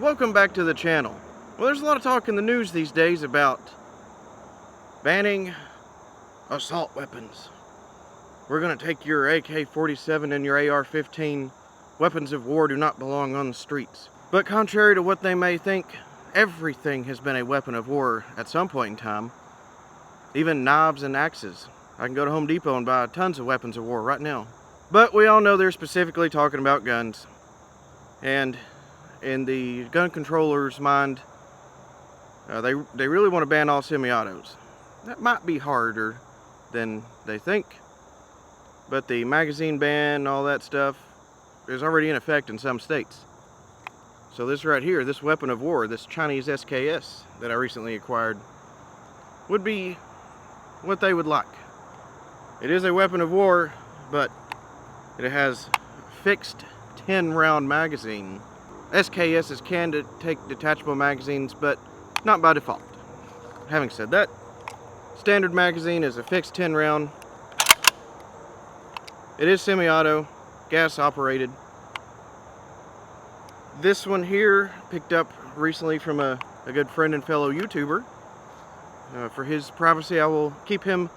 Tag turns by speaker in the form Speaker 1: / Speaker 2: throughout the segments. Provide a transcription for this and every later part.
Speaker 1: Welcome back to the channel. Well, there's a lot of talk in the news these days about banning assault weapons. We're going to take your AK-47 and your AR-15. Weapons of war do not belong on the streets. But contrary to what they may think, everything has been a weapon of war at some point in time. Even knives and axes. I can go to Home Depot and buy tons of weapons of war right now. But we all know they're specifically talking about guns. And in the gun controller's mind, they really want to ban all semi-autos. That might be harder than they think, but the magazine ban, all that stuff, is already in effect in some states. So this right here, this weapon of war, this Chinese SKS that I recently acquired, would be what they would like. It is a weapon of war, but it has a fixed 10-round magazine. SKSs can take detachable magazines, but not by default. Having said that, standard magazine is a fixed 10-round. It is semi-auto, gas operated. This one here, picked up recently from a good friend and fellow YouTuber. For his privacy, I will keep him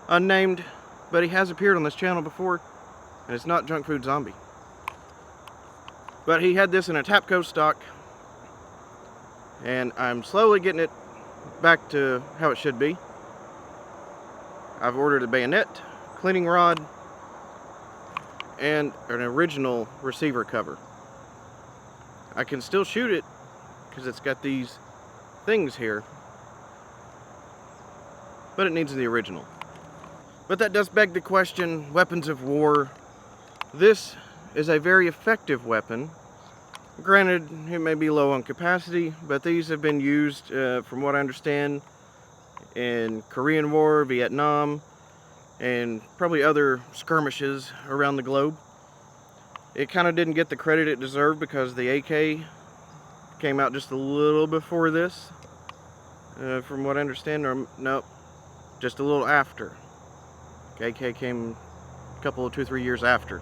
Speaker 1: unnamed, but he has appeared on this channel before, and it's not Junk Food Zombie. But he had this in a Tapco stock, and I'm slowly getting it back to how it should be. I've ordered a bayonet, cleaning rod, and an original receiver cover. I can still shoot it because it's got these things here, but it needs the original. But that does beg the question, weapons of war. This is a very effective weapon. Granted, it may be low on capacity, but these have been used, from what I understand, in Korean War, Vietnam, and probably other skirmishes around the globe. It kind of didn't get the credit it deserved because the AK came out just a little before this, from what I understand, or nope, just a little after. AK came a couple, 2-3 years after.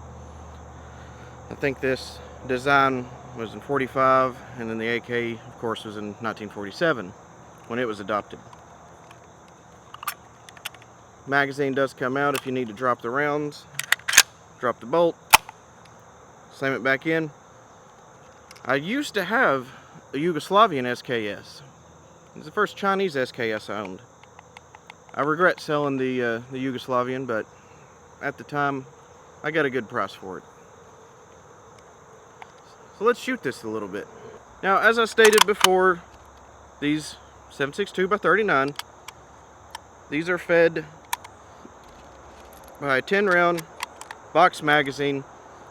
Speaker 1: I think this design was in 45, and then the AK, of course, was in 1947 when it was adopted. Magazine does come out if you need to drop the rounds, drop the bolt, slam it back in. I used to have a Yugoslavian SKS. It was the first Chinese SKS I owned. I regret selling the Yugoslavian, but at the time I got a good price for it. So let's shoot this a little bit. Now, as I stated before, these 7.62x39, these are fed by a 10-round box magazine.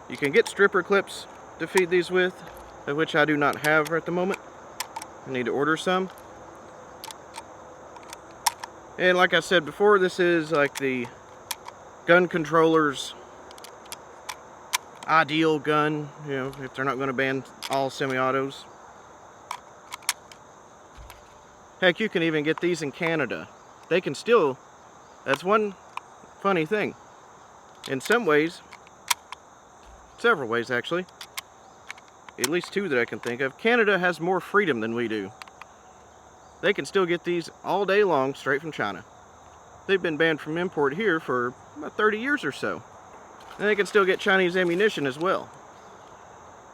Speaker 1: You can get stripper clips to feed these with, which I do not have at the moment. I need to order some. And like I said before, this is like the gun controller's ideal gun, you know, if they're not going to ban all semi-autos. Heck, you can even get these in Canada. They can still, that's one funny thing. In some ways, several ways actually, at least two that I can think of, Canada has more freedom than we do. They can still get these all day long straight from China. They've been banned from import here for about 30 years or so. And they can still get Chinese ammunition as well.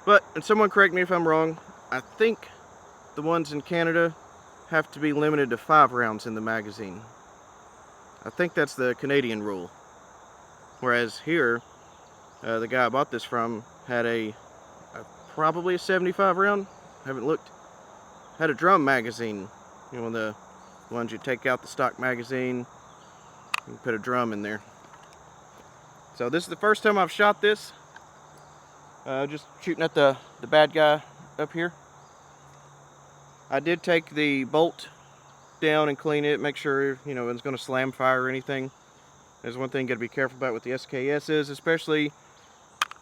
Speaker 1: But, and someone correct me if I'm wrong, I think the ones in Canada have to be limited to 5 rounds in the magazine. I think that's the Canadian rule. Whereas here, the guy I bought this from had probably a 75 round, haven't looked, had a drum magazine. You know, the ones you take out the stock magazine, you put a drum in there. So this is the first time I've shot this. Just shooting at the bad guy up here. I did take the bolt down and clean it, make sure, you know, it's going to slam fire or anything. There's one thing you got to be careful about with the SKSs, especially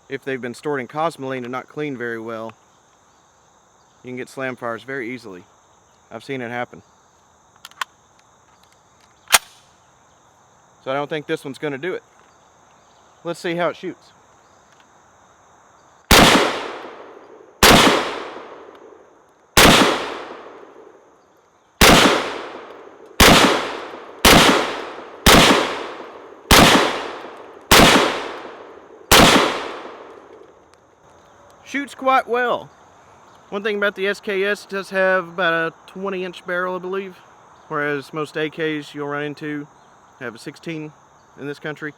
Speaker 1: if they've been stored in Cosmoline and not cleaned very well. You can get slam fires very easily. I've seen it happen. So I don't think this one's going to do it. Let's see how it shoots. shoots quite well. One thing about the SKS, it does have about a 20-inch barrel, I believe, whereas most AKs you'll run into have a 16 in this country.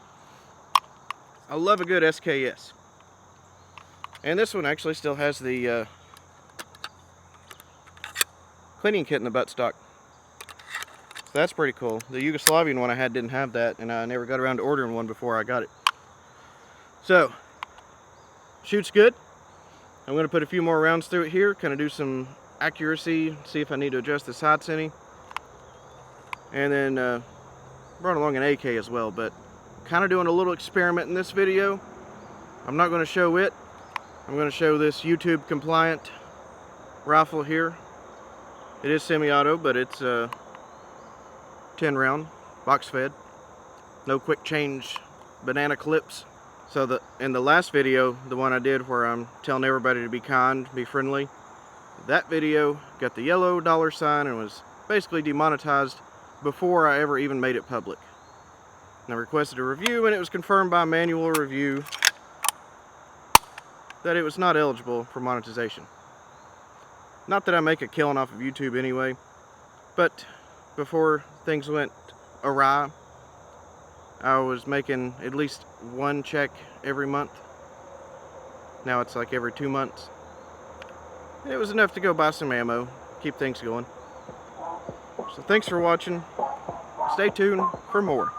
Speaker 1: I love a good SKS. And this one actually still has the cleaning kit in the buttstock. So that's pretty cool. The Yugoslavian one I had didn't have that, and I never got around to ordering one before I got it. So, shoots good. I'm going to put a few more rounds through it here, kind of do some accuracy, see if I need to adjust the sights any. And then run along an AK as well, but kind of doing a little experiment in this video. I'm not going to show it. I'm going to show this YouTube compliant rifle here. It is semi-auto, but it's 10 round, box fed. No quick change banana clips. So in the last video, the one I did where I'm telling everybody to be kind, be friendly, that video got the yellow $sign and was basically demonetized before I ever even made it public. And I requested a review, and it was confirmed by manual review that it was not eligible for monetization. Not that I make a killing off of YouTube anyway, but before things went awry, I was making at least one check every month. Now it's like every 2 months. It was enough to go buy some ammo, keep things going. So thanks for watching. Stay tuned for more.